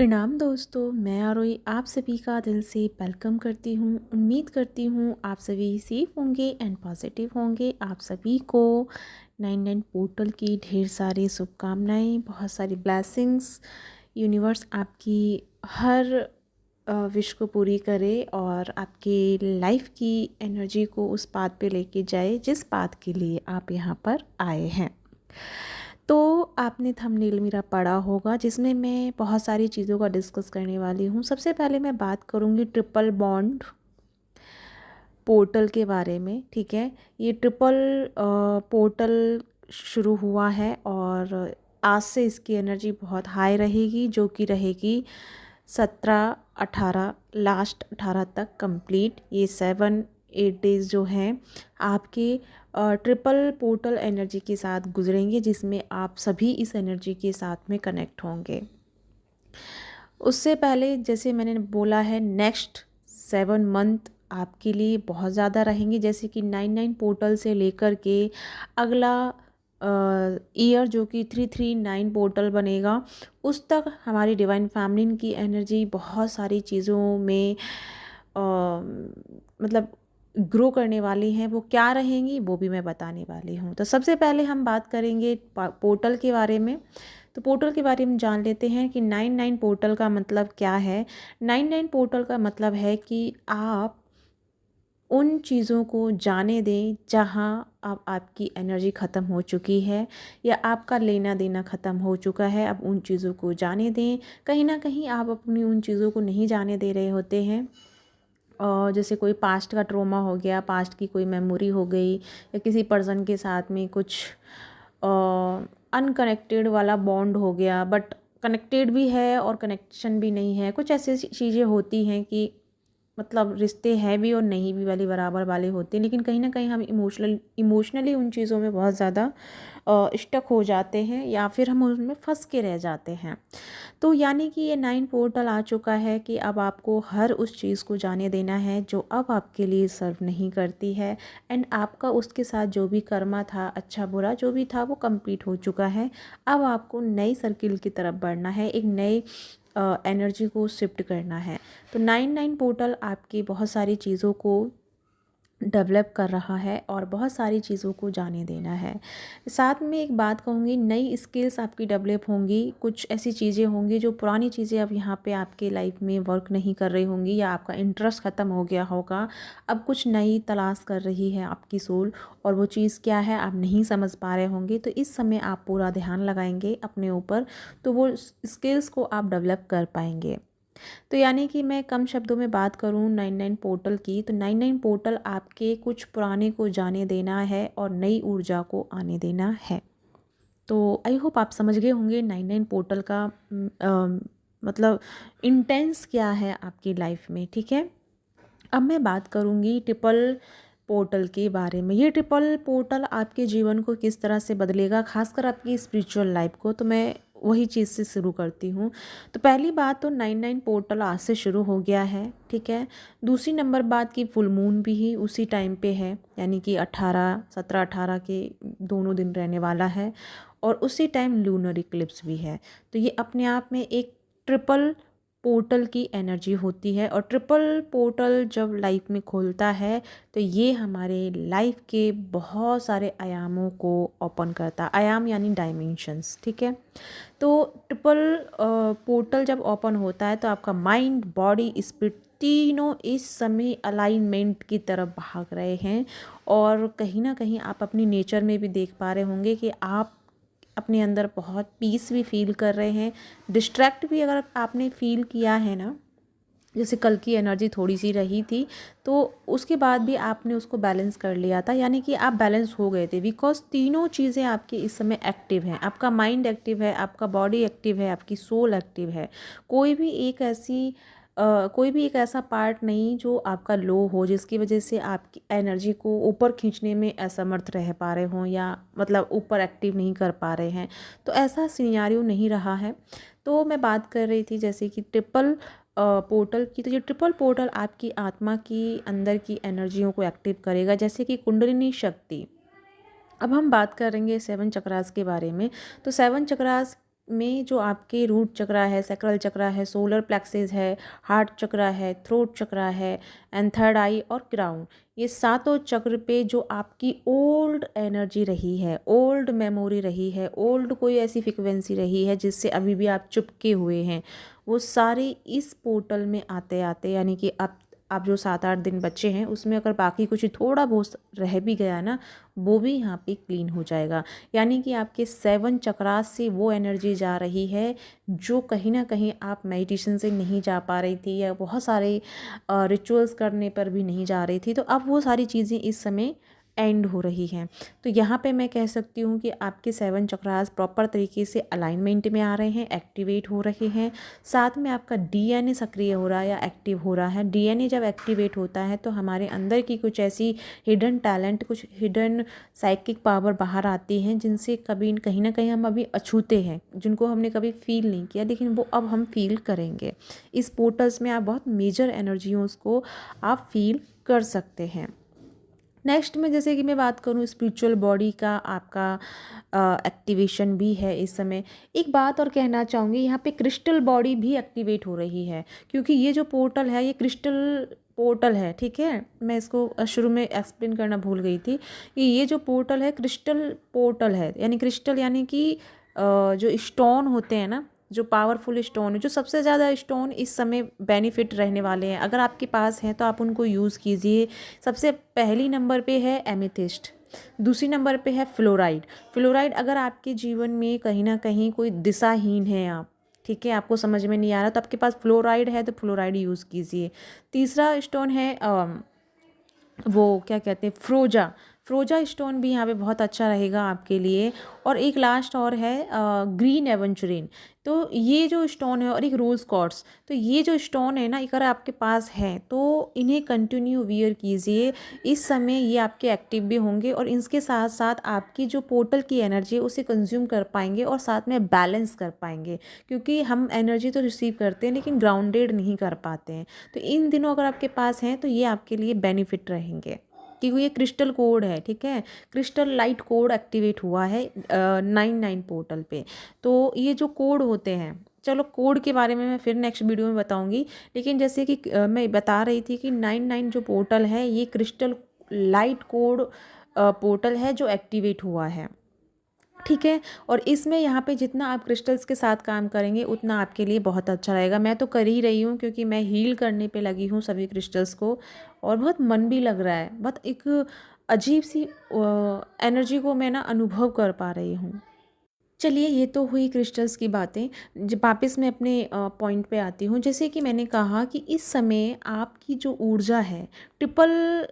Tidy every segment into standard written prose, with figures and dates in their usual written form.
प्रणाम दोस्तों, मैं आरोही आप सभी का दिल से वेलकम करती हूँ। उम्मीद करती हूँ आप सभी सेफ होंगे एंड पॉजिटिव होंगे। आप सभी को 99 पोर्टल की ढेर सारी शुभकामनाएं, बहुत सारी ब्लेसिंग्स। यूनिवर्स आपकी हर विश को पूरी करे और आपकी लाइफ की एनर्जी को उस पाथ पे लेके जाए जिस पाथ के लिए आप यहाँ पर आए हैं। तो आपने थंबनेल मेरा पढ़ा होगा जिसमें मैं बहुत सारी चीज़ों का डिस्कस करने वाली हूँ। सबसे पहले मैं बात करूँगी ट्रिपल बॉन्ड पोर्टल के बारे में। ठीक है, ये ट्रिपल पोर्टल शुरू हुआ है और आज से इसकी एनर्जी बहुत हाई रहेगी, जो कि रहेगी 17-18 लास्ट 18 तक कंप्लीट। ये 7-8 डेज़ जो हैं आपके ट्रिपल पोर्टल एनर्जी के साथ गुजरेंगे, जिसमें आप सभी इस एनर्जी के साथ में कनेक्ट होंगे। उससे पहले जैसे मैंने बोला है, नेक्स्ट 7 मंथ आपके लिए बहुत ज़्यादा रहेंगे। जैसे कि 99 पोर्टल से लेकर के अगला ईयर जो कि 339 पोर्टल बनेगा, उस तक हमारी डिवाइन फैमिलीन की एनर्जी बहुत सारी चीज़ों में मतलब ग्रो करने वाली हैं। वो क्या रहेंगी वो भी मैं बताने वाली हूँ। तो सबसे पहले हम बात करेंगे पोर्टल के बारे में। तो पोर्टल के बारे में जान लेते हैं कि 99 पोर्टल का मतलब क्या है। 99 पोर्टल का मतलब है कि आप उन चीज़ों को जाने दें जहाँ अब आपकी एनर्जी ख़त्म हो चुकी है या आपका लेना देना ख़त्म हो चुका है। अब उन चीज़ों को जाने दें। कहीं ना कहीं आप अपनी उन चीज़ों को नहीं जाने दे रहे होते हैं। और जैसे कोई पास्ट का ट्रॉमा हो गया, पास्ट की कोई मेमोरी हो गई, या किसी पर्सन के साथ में कुछ अनकनेक्टेड वाला बॉन्ड हो गया, बट कनेक्टेड भी है और कनेक्शन भी नहीं है। कुछ ऐसी चीज़ें होती हैं कि मतलब रिश्ते हैं भी और नहीं भी वाली बराबर वाले होते हैं, लेकिन कहीं ना कहीं हम इमोशनली उन चीज़ों में बहुत ज़्यादा स्टक हो जाते हैं या फिर हम उनमें फंस के रह जाते हैं। तो यानी कि ये 9 पोर्टल आ चुका है कि अब आपको हर उस चीज़ को जाने देना है जो अब आपके लिए सर्व नहीं करती है। एंड आपका उसके साथ जो भी कर्मा था, अच्छा बुरा जो भी था, वो कंप्लीट हो चुका है। अब आपको नई सर्किल की तरफ बढ़ना है, एक नई एनर्जी को शिफ्ट करना है। तो 99 पोर्टल आपकी बहुत सारी चीज़ों को डेवलप कर रहा है और बहुत सारी चीज़ों को जाने देना है। साथ में एक बात कहूँगी, नई स्किल्स आपकी डेवलप होंगी। कुछ ऐसी चीज़ें होंगी जो पुरानी चीज़ें अब यहाँ पे आपके लाइफ में वर्क नहीं कर रही होंगी या आपका इंटरेस्ट ख़त्म हो गया होगा। अब कुछ नई तलाश कर रही है आपकी सोल, और वो चीज़ क्या है आप नहीं समझ पा रहे होंगे। तो इस समय आप पूरा ध्यान लगाएंगे अपने ऊपर, तो वो स्किल्स को आप डेवलप कर पाएंगे। तो यानी कि मैं कम शब्दों में बात करूँ 99 पोर्टल की, तो 99 पोर्टल आपके कुछ पुराने को जाने देना है और नई ऊर्जा को आने देना है। तो आई होप आप समझ गए होंगे 99 पोर्टल का मतलब इंटेंस क्या है आपकी लाइफ में। ठीक है, अब मैं बात करूँगी ट्रिपल पोर्टल के बारे में। ये ट्रिपल पोर्टल आपके जीवन को किस तरह से बदलेगा, खासकर आपकी स्पिरिचुअल लाइफ को। तो मैं वही चीज़ से शुरू करती हूँ। तो पहली बात तो 99 पोर्टल आज से शुरू हो गया है। ठीक है, दूसरी नंबर बात की फुल मून भी ही उसी टाइम पे है, यानी कि 17-18 के दोनों दिन रहने वाला है, और उसी टाइम लूनर इक्लिप्स भी है। तो ये अपने आप में एक ट्रिपल पोर्टल की एनर्जी होती है। और ट्रिपल पोर्टल जब लाइफ में खोलता है तो ये हमारे लाइफ के बहुत आयामों आयामों को ओपन करता है। आयाम यानी डायमेंशंस। ठीक है, तो ट्रिपल पोर्टल जब ओपन होता है तो आपका माइंड, बॉडी, स्पिरिट तीनों इस समय अलाइनमेंट की तरफ भाग रहे हैं। और कहीं ना कहीं आप अपनी नेचर में भी देख पा रहे होंगे कि आप अपने अंदर बहुत पीस भी फील कर रहे हैं। डिस्ट्रैक्ट भी अगर आपने फील किया है ना, जैसे कल की एनर्जी थोड़ी सी रही थी, तो उसके बाद भी आपने उसको बैलेंस कर लिया था, यानी कि आप बैलेंस हो गए थे। बिकॉज तीनों चीज़ें आपकी इस समय एक्टिव हैं। आपका माइंड एक्टिव है, आपका बॉडी एक्टिव है, आपकी सोल एक्टिव है। कोई भी एक ऐसा पार्ट नहीं जो आपका लो हो, जिसकी वजह से आपकी एनर्जी को ऊपर खींचने में असमर्थ रह पा रहे हों या मतलब ऊपर एक्टिव नहीं कर पा रहे हैं। तो ऐसा सिनेरियो नहीं रहा है। तो मैं बात कर रही थी जैसे कि ट्रिपल पोर्टल की। तो ये ट्रिपल पोर्टल आपकी आत्मा की अंदर की एनर्जियों को एक्टिव करेगा, जैसे कि कुंडलिनी शक्ति। अब हम बात करेंगे 7 चक्रास के बारे में। तो 7 चक्रास में जो आपके रूट चक्रा है, सैक्रल चक्रा है, सोलर प्लेक्सस है, हार्ट चक्रा है, थ्रोट चक्रा है एंड थर्ड आई और क्राउन, ये सातों चक्र पे जो आपकी ओल्ड एनर्जी रही है, ओल्ड मेमोरी रही है, ओल्ड कोई ऐसी फ्रिक्वेंसी रही है जिससे अभी भी आप चिपके हुए हैं, वो सारे इस पोर्टल में आते आते, यानी कि आप जो 7-8 दिन बच्चे हैं उसमें अगर बाकी कुछ थोड़ा बहुत रह भी गया ना, वो भी यहाँ पे क्लीन हो जाएगा। यानी कि आपके 7 चक्रास से वो एनर्जी जा रही है जो कहीं ना कहीं आप मेडिटेशन से नहीं जा पा रही थी या बहुत सारे रिचुअल्स करने पर भी नहीं जा रही थी, तो अब वो सारी चीज़ें इस समय एंड हो रही हैं। तो यहाँ पे मैं कह सकती हूँ कि आपके 7 चक्रास प्रॉपर तरीके से अलाइनमेंट में आ रहे हैं, एक्टिवेट हो रहे हैं। साथ में आपका डीएनए सक्रिय हो रहा है या एक्टिव हो रहा है। डीएनए जब एक्टिवेट होता है तो हमारे अंदर की कुछ ऐसी हिडन टैलेंट, कुछ हिडन साइकिक पावर बाहर आती हैं जिनसे कभी कहीं ना कहीं हम अभी अछूते हैं, जिनको हमने कभी फील नहीं किया, लेकिन वो अब हम फील करेंगे। इस पोर्टल्स में आप बहुत मेजर एनर्जियों को आप फील कर सकते हैं। नेक्स्ट में जैसे कि मैं बात करूँ स्पिरिचुअल बॉडी का, आपका एक्टिवेशन भी है इस समय। एक बात और कहना चाहूँगी, यहाँ पे क्रिस्टल बॉडी भी एक्टिवेट हो रही है, क्योंकि ये जो पोर्टल है ये क्रिस्टल पोर्टल है, ठीक है। मैं इसको शुरू में एक्सप्लेन करना भूल गई थी कि ये जो पोर्टल है क्रिस्टल पोर्टल है, यानी क्रिस्टल यानी कि जो स्टोन होते हैं ना, जो पावरफुल स्टोन है, जो सबसे ज़्यादा स्टोन इस समय बेनिफिट रहने वाले हैं, अगर आपके पास हैं तो आप उनको यूज़ कीजिए। सबसे पहली नंबर पे है एमेथिस्ट, दूसरी नंबर पे है फ्लोराइड। फ्लोराइड अगर आपके जीवन में कहीं ना कहीं कोई दिशाहीन है आप, ठीक है, आपको समझ में नहीं आ रहा, तो आपके पास फ्लोराइड है तो फ्लोराइड यूज़ कीजिए। तीसरा स्टोन है वो क्या कहते हैं, फ्रोजा। फ्रोजा स्टोन भी यहाँ पे बहुत अच्छा रहेगा आपके लिए। और एक लास्ट और है ग्रीन एवेंचुरिन। तो ये जो स्टोन है, और एक रोज़ क्वार्ट्ज, तो ये जो स्टोन है ना, अगर आपके पास है तो इन्हें कंटिन्यू वियर कीजिए। इस समय ये आपके एक्टिव भी होंगे और इसके साथ साथ आपकी जो पोर्टल की एनर्जी है उसे कंज्यूम कर पाएंगे और साथ में बैलेंस कर पाएंगे, क्योंकि हम एनर्जी तो रिसीव करते हैं लेकिन ग्राउंडेड नहीं कर पाते हैं। तो इन दिनों अगर आपके पास हैं तो ये आपके लिए बेनिफिट रहेंगे, क्योंकि ये क्रिस्टल कोड है, ठीक है। क्रिस्टल लाइट कोड एक्टिवेट हुआ है 99 पोर्टल पे। तो ये जो कोड होते हैं, चलो कोड के बारे में मैं फिर नेक्स्ट वीडियो में बताऊंगी, लेकिन जैसे कि मैं बता रही थी कि 99 जो पोर्टल है ये क्रिस्टल लाइट कोड पोर्टल है जो एक्टिवेट हुआ है, ठीक है। और इसमें यहाँ पे जितना आप क्रिस्टल्स के साथ काम करेंगे उतना आपके लिए बहुत अच्छा रहेगा। मैं तो कर ही रही हूँ क्योंकि मैं हील करने पे लगी हूँ सभी क्रिस्टल्स को, और बहुत मन भी लग रहा है, बहुत एक अजीब सी एनर्जी को मैं ना अनुभव कर पा रही हूँ। चलिए, ये तो हुई क्रिस्टल्स की बातें। जब वापस मैं अपने पॉइंट पे आती हूँ, जैसे कि मैंने कहा कि इस समय आपकी जो ऊर्जा है ट्रिपल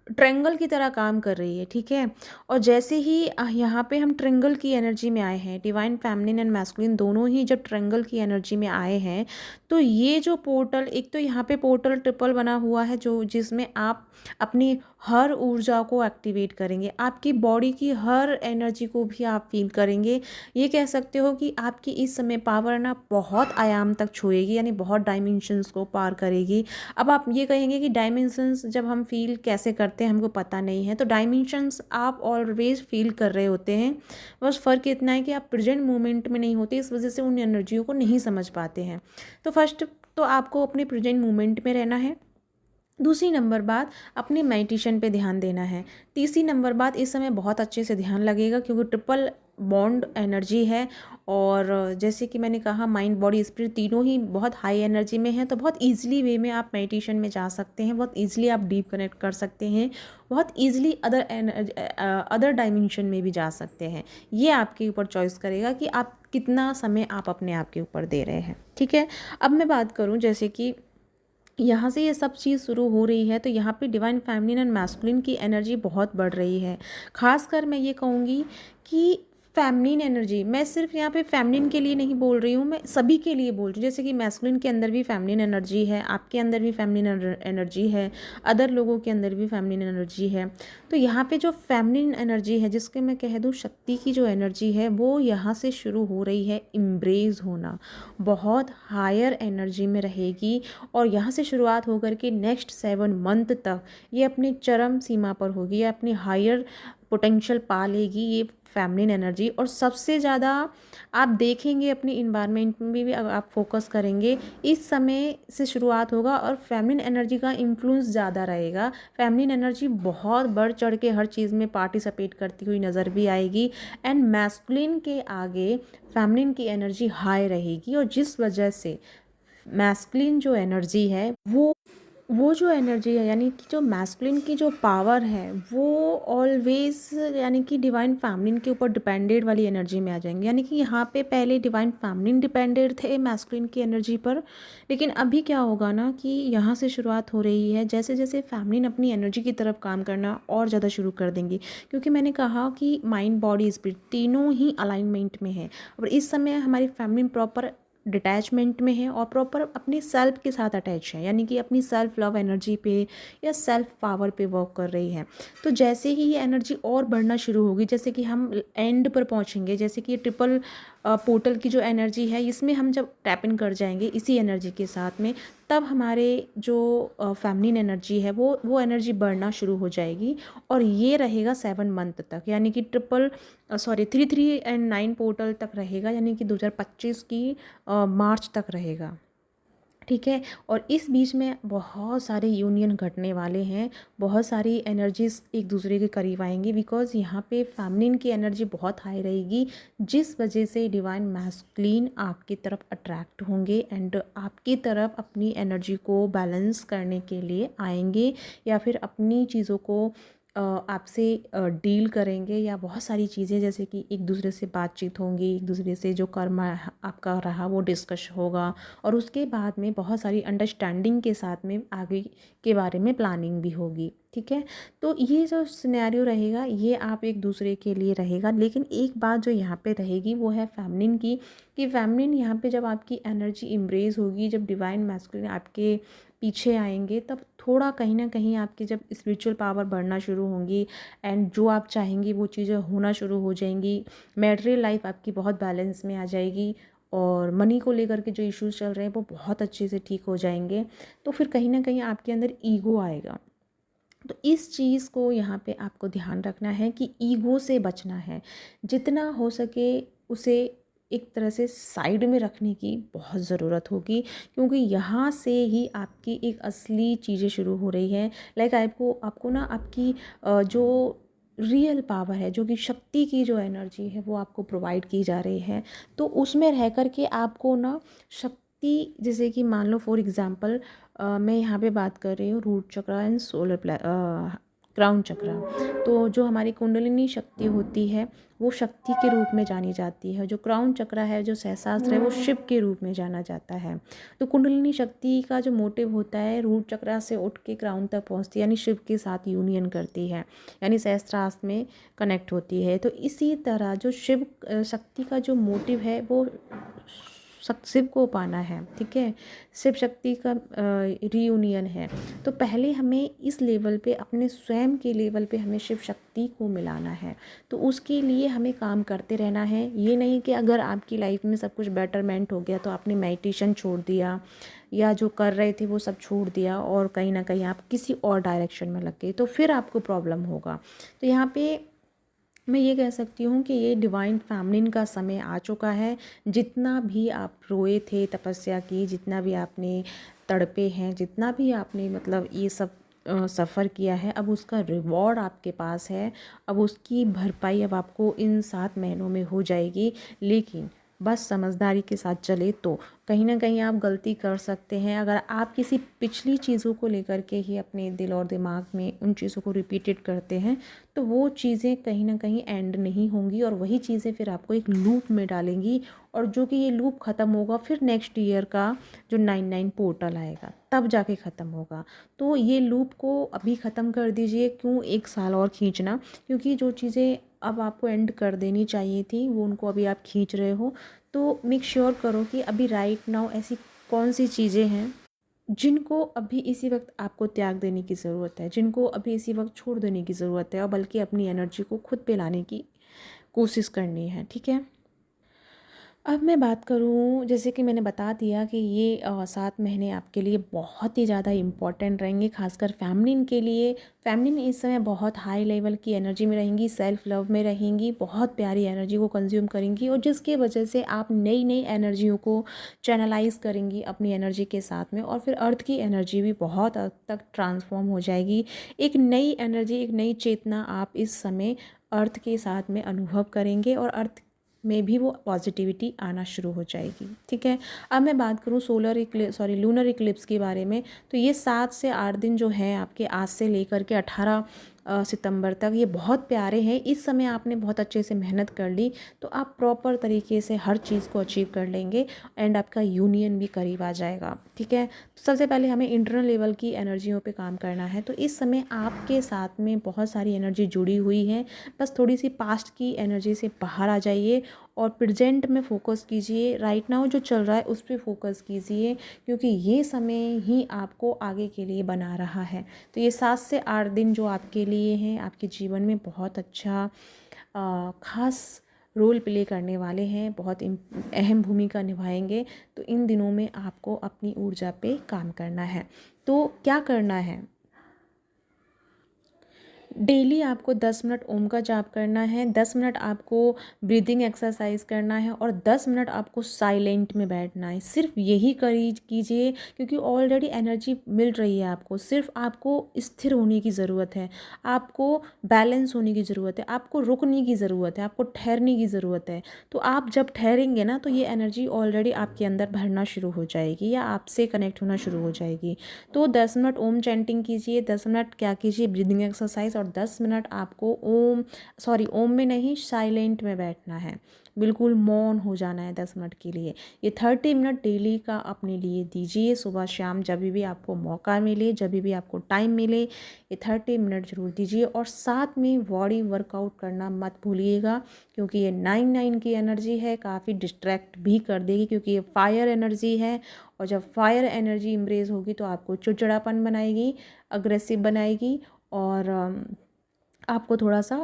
ट्रेंगल की तरह काम कर रही है, ठीक है। और जैसे ही यहाँ पे हम ट्रेंगल की एनर्जी में आए हैं, डिवाइन फेमिनिन एंड मैस्कुलिन दोनों ही जब ट्रेंगल की एनर्जी में आए हैं, तो ये जो पोर्टल, एक तो यहाँ पे पोर्टल ट्रिपल बना हुआ है जो जिसमें आप अपनी हर ऊर्जा को एक्टिवेट करेंगे, आपकी बॉडी की हर एनर्जी को भी आप फील करेंगे। ये कह सकते हो कि आपकी इस समय पावर ना बहुत आयाम तक छुएगी, यानी बहुत डायमेंशंस को पार करेगी। अब आप ये कहेंगे कि डायमेंशंस जब हम फील कैसे करते हैं हमको पता नहीं है, तो डायमेंशंस आप ऑलवेज फील कर रहे होते हैं, बस फ़र्क इतना है कि आप प्रेजेंट मोमेंट में नहीं होते, इस वजह से उन एनर्जियों को नहीं समझ पाते हैं। तो फर्स्ट तो आपको अपने प्रेजेंट मोमेंट में रहना है। दूसरी नंबर बात, अपने मेडिटेशन पे ध्यान देना है। तीसरी नंबर बात, इस समय बहुत अच्छे से ध्यान लगेगा क्योंकि ट्रिपल बॉन्ड एनर्जी है, और जैसे कि मैंने कहा माइंड बॉडी स्पिरिट तीनों ही बहुत हाई एनर्जी में हैं, तो बहुत ईजिली वे में आप मेडिटेशन में जा सकते हैं, बहुत ईजिली आप डीप कनेक्ट कर सकते हैं, बहुत ईजिली अदर डायमेंशन में भी जा सकते हैं। ये आपके ऊपर चॉइस करेगा कि आप कितना समय आप अपने आप के ऊपर दे रहे हैं, ठीक है। अब मैं बात करूँ, जैसे कि यहाँ से ये सब चीज़ शुरू हो रही है, तो यहाँ पे डिवाइन फेमिनिन एंड मैस्कुलिन की एनर्जी बहुत बढ़ रही है। खासकर मैं ये कहूँगी कि फेमिनिन एनर्जी, मैं सिर्फ यहाँ पे फेमिनिन के लिए नहीं बोल रही हूँ, मैं सभी के लिए बोल रही हूँ। जैसे कि मैस्कुलिन के अंदर भी फेमिनिन एनर्जी है, आपके अंदर भी फेमिनिन एनर्जी है, अदर लोगों के अंदर भी फेमिनिन एनर्जी है। तो यहाँ पे जो फेमिनिन एनर्जी है, जिसके मैं कह दूँ शक्ति की जो एनर्जी है, वो यहाँ से शुरू हो रही है इम्ब्रेज होना, बहुत हायर एनर्जी में रहेगी। और यहाँ से शुरुआत होकर के नेक्स्ट 7 मंथ तक ये अपनी चरम सीमा पर होगी, ये अपनी हायर पोटेंशियल पा लेगी, ये फेमिनिन एनर्जी। और सबसे ज़्यादा आप देखेंगे अपनी इन्वायरमेंट में भी अगर आप फोकस करेंगे, इस समय से शुरुआत होगा और फेमिनिन एनर्जी का इन्फ्लुएंस ज़्यादा रहेगा। फेमिनिन एनर्जी बहुत बढ़ चढ़ के हर चीज़ में पार्टिसिपेट करती हुई नज़र भी आएगी एंड मैस्कुलिन के आगे फेमिनिन की एनर्जी हाई रहेगी। और जिस वजह से मैस्कुलिन जो एनर्जी है वो जो एनर्जी है, यानी कि जो मैस्कुलिन की जो पावर है वो ऑलवेज यानी कि डिवाइन फेमिनिन के ऊपर डिपेंडेड वाली एनर्जी में आ जाएंगे। यानी कि यहाँ पे पहले डिवाइन फेमिनिन डिपेंडेड थे मैस्कुलिन की एनर्जी पर, लेकिन अभी क्या होगा ना कि यहाँ से शुरुआत हो रही है, जैसे जैसे फेमिनिन अपनी एनर्जी की तरफ काम करना और ज़्यादा शुरू कर देंगी। क्योंकि मैंने कहा कि माइंड बॉडी स्पिरिट तीनों ही अलाइनमेंट में है और इस समय हमारी फेमिनिन प्रॉपर डिटैचमेंट में है और प्रॉपर अपने सेल्फ के साथ अटैच है, यानी कि अपनी सेल्फ लव एनर्जी पे या सेल्फ पावर पे वर्क कर रही है। तो जैसे ही ये एनर्जी और बढ़ना शुरू होगी, जैसे कि हम एंड पर पहुंचेंगे, जैसे कि ये ट्रिपल पोर्टल की जो एनर्जी है इसमें हम जब टैप इन कर जाएंगे इसी एनर्जी के साथ में, तब हमारे जो फेमिनिन एनर्जी है वो एनर्जी बढ़ना शुरू हो जाएगी। और ये रहेगा 7 मंथ तक, यानी कि 3 3 एंड 9 पोर्टल तक रहेगा, यानी कि 2025 की मार्च तक रहेगा। ठीक है। और इस बीच में बहुत सारे यूनियन घटने वाले हैं, बहुत सारी एनर्जीज एक दूसरे के करीब आएंगी, बिकॉज यहाँ पे फेमिनिन की एनर्जी बहुत हाई रहेगी, जिस वजह से डिवाइन मैस्कुलिन आपकी तरफ अट्रैक्ट होंगे एंड आपकी तरफ अपनी एनर्जी को बैलेंस करने के लिए आएंगे, या फिर अपनी चीज़ों को आपसे डील करेंगे, या बहुत सारी चीज़ें जैसे कि एक दूसरे से बातचीत होंगी, एक दूसरे से जो कर्म आपका रहा वो डिस्कस होगा, और उसके बाद में बहुत सारी अंडरस्टैंडिंग के साथ में आगे के बारे में प्लानिंग भी होगी। ठीक है। तो ये जो सिनेरियो रहेगा ये आप एक दूसरे के लिए रहेगा। लेकिन एक बात जो यहाँ पे रहेगी वो है फेमिनिन की, कि फेमिनिन यहाँ पे जब आपकी एनर्जी इम्ब्रेस होगी, जब डिवाइन मैस्कुलिन आपके पीछे आएंगे, तब थोड़ा कहीं ना कहीं आपकी जब स्पिरिचुअल पावर बढ़ना शुरू होंगी एंड जो आप चाहेंगी वो चीज़ें होना शुरू हो जाएंगी। मैटेरियल लाइफ आपकी बहुत बैलेंस में आ जाएगी और मनी को लेकर के जो इश्यूज चल रहे हैं वो बहुत अच्छे से ठीक हो जाएंगे। तो फिर कहीं ना कहीं आपके अंदर ईगो आएगा। तो इस चीज़ को यहाँ पे आपको ध्यान रखना है कि ईगो से बचना है, जितना हो सके उसे एक तरह से साइड में रखने की बहुत ज़रूरत होगी, क्योंकि यहाँ से ही आपकी एक असली चीज़ें शुरू हो रही हैं। लाइक आपको ना आपकी जो रियल पावर है, जो कि शक्ति की जो एनर्जी है वो आपको प्रोवाइड की जा रही है। तो उसमें रह कर के आपको ना शक्ति, जैसे कि मान लो फॉर एग्ज़ाम्पल मैं यहाँ पे बात कर रही हूँ रूट चक्रा एंड क्राउन चक्रा। तो जो हमारी कुंडलिनी शक्ति होती है वो शक्ति के रूप में जानी जाती है। जो क्राउन चक्रा है, जो सहस्त्र है, वो शिव के रूप में जाना जाता है। तो कुंडलिनी शक्ति का जो मोटिव होता है, रूट चक्रा से उठ के क्राउन तक पहुँचती है, यानी शिव के साथ यूनियन करती है, यानी सहस्त्रास्त्र में कनेक्ट होती है। तो इसी तरह जो शिव शक्ति का जो मोटिव है वो शिव को पाना है। ठीक है। शिव शक्ति का रीयूनियन है। तो पहले हमें इस लेवल पे, अपने स्वयं के लेवल पे हमें शिव शक्ति को मिलाना है। तो उसके लिए हमें काम करते रहना है। ये नहीं कि अगर आपकी लाइफ में सब कुछ बेटरमेंट हो गया तो आपने मेडिटेशन छोड़ दिया या जो कर रहे थे वो सब छोड़ दिया और कहीं ना कहीं आप किसी और डायरेक्शन में लग गए, तो फिर आपको प्रॉब्लम होगा। तो यहाँ पे मैं ये कह सकती हूँ कि ये डिवाइन फेमिनिन का समय आ चुका है। जितना भी आप रोए थे, तपस्या की, जितना भी आपने तड़पे हैं, जितना भी आपने मतलब ये सब सफ़र किया है, अब उसका रिवॉर्ड आपके पास है। अब उसकी भरपाई अब आपको इन 7 महीनों में हो जाएगी। लेकिन बस समझदारी के साथ चले तो कहीं ना कहीं आप गलती कर सकते हैं। अगर आप किसी पिछली चीज़ों को लेकर के ही अपने दिल और दिमाग में उन चीज़ों को रिपीटेड करते हैं, तो वो चीज़ें कहीं ना कहीं एंड नहीं होंगी और वही चीज़ें फिर आपको एक लूप में डालेंगी, और जो कि ये लूप ख़त्म होगा फिर नेक्स्ट ईयर का जो 9/9 पोर्टल आएगा तब जाके ख़त्म होगा। तो ये लूप को अभी ख़त्म कर दीजिए, क्यों 1 साल और खींचना, क्योंकि जो चीज़ें अब आपको एंड कर देनी चाहिए थी वो उनको अभी आप खींच रहे हो। तो मेक श्योर करो कि अभी राइट नाउ ऐसी कौन सी चीज़ें हैं जिनको अभी इसी वक्त आपको त्याग देने की ज़रूरत है, जिनको अभी इसी वक्त छोड़ देने की ज़रूरत है, और बल्कि अपनी एनर्जी को खुद पे लाने की कोशिश करनी है। ठीक है। अब मैं बात करूँ, जैसे कि मैंने बता दिया कि ये 7 महीने आपके लिए बहुत ही ज़्यादा इम्पोर्टेंट रहेंगे, खासकर फ़ेमिनिन के लिए। फ़ेमिनिन इस समय बहुत हाई लेवल की एनर्जी में रहेंगी, सेल्फ लव में रहेंगी, बहुत प्यारी एनर्जी को कंज्यूम करेंगी, और जिसकी वजह से आप नई नई एनर्जियों को चैनलाइज करेंगी अपनी एनर्जी के साथ में, और फिर अर्थ की एनर्जी भी बहुत हद तक ट्रांसफॉर्म हो जाएगी। एक नई एनर्जी, एक नई चेतना आप इस समय अर्थ के साथ में अनुभव करेंगे, और अर्थ में भी वो पॉजिटिविटी आना शुरू हो जाएगी। ठीक है। अब मैं बात करूँ लूनर इक्लिप्स के बारे में, तो ये 7 से 8 दिन जो है आपके आज से लेकर के 18 सितंबर तक, ये बहुत प्यारे हैं। इस समय आपने बहुत अच्छे से मेहनत कर ली तो आप प्रॉपर तरीके से हर चीज़ को अचीव कर लेंगे, एंड आपका यूनियन भी करीब आ जाएगा। ठीक है। तो सबसे पहले हमें इंटरनल लेवल की एनर्जियों पे काम करना है। तो इस समय आपके साथ में बहुत सारी एनर्जी जुड़ी हुई है, बस थोड़ी सी पास्ट की एनर्जी से बाहर आ जाइए और प्रेजेंट में फोकस कीजिए। राइट नाउ जो चल रहा है उस पर फोकस कीजिए, क्योंकि ये समय ही आपको आगे के लिए बना रहा है। तो ये 7 से 8 दिन जो आपके लिए हैं, आपके जीवन में बहुत अच्छा खास रोल प्ले करने वाले हैं, बहुत अहम भूमिका निभाएंगे। तो इन दिनों में आपको अपनी ऊर्जा पे काम करना है। तो क्या करना है, डेली आपको 10 मिनट ओम का जाप करना है, 10 मिनट आपको ब्रीदिंग एक्सरसाइज करना है, और 10 मिनट आपको साइलेंट में बैठना है। सिर्फ यही कीजिए, क्योंकि ऑलरेडी एनर्जी मिल रही है आपको। सिर्फ आपको स्थिर होने की ज़रूरत है, आपको बैलेंस होने की ज़रूरत है, आपको रुकने की ज़रूरत है, आपको ठहरने की ज़रूरत है। तो आप जब ठहरेंगे ना, तो ये एनर्जी ऑलरेडी आपके अंदर भरना शुरू हो जाएगी, या आपसे कनेक्ट होना शुरू हो जाएगी। तो 10 मिनट ओम चैंटिंग कीजिए, 10 मिनट क्या कीजिए, ब्रीदिंग एक्सरसाइज, और 10 मिनट आपको ओम में नहीं, साइलेंट में बैठना है, बिल्कुल मौन हो जाना है 10 मिनट के लिए। ये 30 मिनट डेली का अपने लिए दीजिए, सुबह शाम जब भी आपको मौका मिले, जब भी आपको टाइम मिले, ये 30 मिनट जरूर दीजिए। और साथ में बॉडी वर्कआउट करना मत भूलिएगा, क्योंकि ये 9 की एनर्जी है, काफ़ी डिस्ट्रैक्ट भी कर देगी, क्योंकि ये फायर एनर्जी है। और जब फायर एनर्जी इम्ब्रेज होगी तो आपको चिड़चिड़ापन बनाएगी, अग्रेसिव बनाएगी, और आपको थोड़ा सा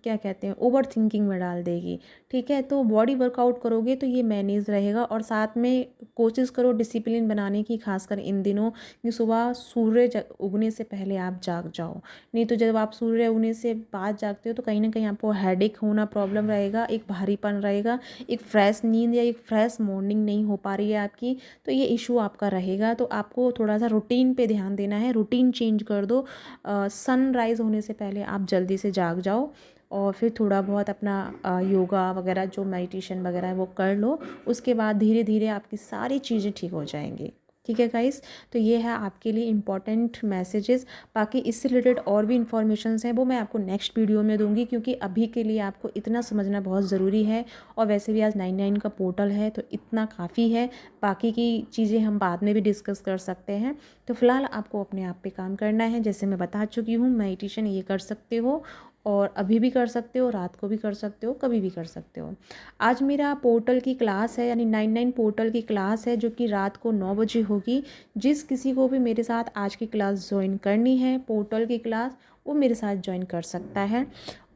क्या कहते हैं, ओवर थिंकिंग में डाल देगी। ठीक है। तो बॉडी वर्कआउट करोगे तो ये मैनेज रहेगा, और साथ में कोशिश करो डिसिप्लिन बनाने की, खासकर इन दिनों कि सुबह सूर्य उगने से पहले आप जाग जाओ। नहीं तो जब आप सूर्य उगने से बाद जागते हो तो कहीं ना कहीं आपको हेडेक होना प्रॉब्लम रहेगा, एक भारीपन रहेगा, एक फ्रेश नींद या एक फ्रेश मॉर्निंग नहीं हो पा रही है आपकी, तो ये इशू आपका रहेगा। तो आपको थोड़ा सा रूटीन पे ध्यान देना है, रूटीन चेंज कर दो। सनराइज़ होने से पहले आप जल्दी से जाग जाओ, और फिर थोड़ा बहुत अपना योगा वगैरह, जो मेडिटेशन वगैरह है वो कर लो। उसके बाद धीरे धीरे आपकी सारी चीज़ें ठीक हो जाएंगी। ठीक है गाइस। तो ये है आपके लिए इम्पॉर्टेंट मैसेजेस। बाकी इससे रिलेटेड और भी इंफॉर्मेशंस हैं, वो मैं आपको नेक्स्ट वीडियो में दूंगी, क्योंकि अभी के लिए आपको इतना समझना बहुत ज़रूरी है। और वैसे भी आज 99 का पोर्टल है, तो इतना काफ़ी है। बाकी की चीज़ें हम बाद में भी डिस्कस कर सकते हैं। तो फिलहाल आपको अपने आप पे काम करना है। जैसे मैं बता चुकी हूँ, मेडिटेशन ये कर सकते हो, और अभी भी कर सकते हो, रात को भी कर सकते हो, कभी भी कर सकते हो। आज मेरा पोर्टल की क्लास है, यानी 99 पोर्टल की क्लास है, जो कि रात को 9 बजे होगी। जिस किसी को भी मेरे साथ आज की क्लास ज्वाइन करनी है, पोर्टल की क्लास, वो मेरे साथ ज्वाइन कर सकता है,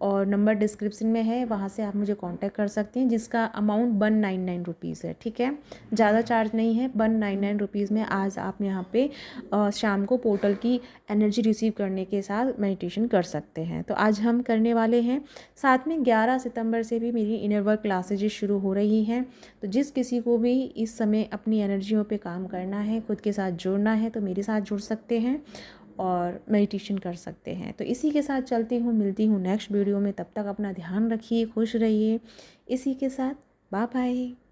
और नंबर डिस्क्रिप्शन में है, वहाँ से आप मुझे कांटेक्ट कर सकते हैं, जिसका अमाउंट 199 रुपीज़ है। ठीक है। ज़्यादा चार्ज नहीं है, 199 रुपीज़ में आज आप यहाँ पे शाम को पोर्टल की एनर्जी रिसीव करने के साथ मेडिटेशन कर सकते हैं। तो आज हम करने वाले हैं। साथ में 11 सितंबर से भी मेरी इनर वर्क क्लासेज शुरू हो रही हैं। तो जिस किसी को भी इस समय अपनी एनर्जियों पे काम करना है, खुद के साथ जुड़ना है, तो मेरे साथ जुड़ सकते हैं और मेडिटेशन कर सकते हैं। तो इसी के साथ चलती हूँ, मिलती हूँ नेक्स्ट वीडियो में। तब तक अपना ध्यान रखिए, खुश रहिए। इसी के साथ बाय बाय।